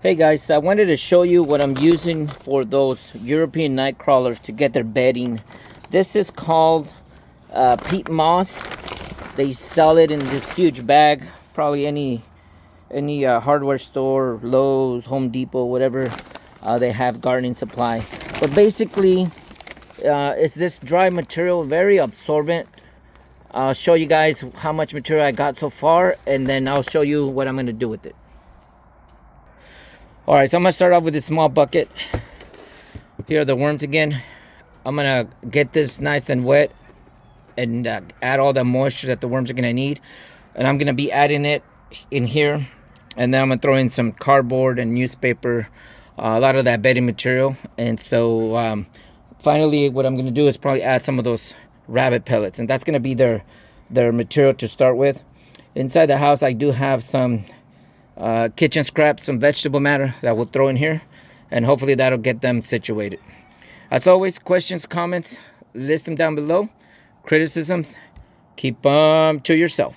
Hey guys, I wanted to show you what I'm using for those European night crawlers to get their bedding. This is called Petemoss. They sell it in this huge bag. Probably any hardware store, Lowe's, Home Depot, whatever. They have gardening supply. But basically, it's this dry material, very absorbent. I'll show you guys how much material I got so far, and then I'll show you what I'm going to do with it. All right, so I'm gonna start off with this small bucket. Here are the worms again. I'm gonna get this nice and wet and add all the moisture that the worms are gonna need. And I'm gonna be adding it in here. And then I'm gonna throw in some cardboard and newspaper, a lot of that bedding material. And so finally what I'm gonna do is probably add some of those rabbit pellets. And that's gonna be their material to start with. Inside the house I do have some kitchen scraps, some vegetable matter that we'll throw in here, and hopefully that'll get them situated. As always, questions, comments, list them down below. Criticisms, keep them to yourself.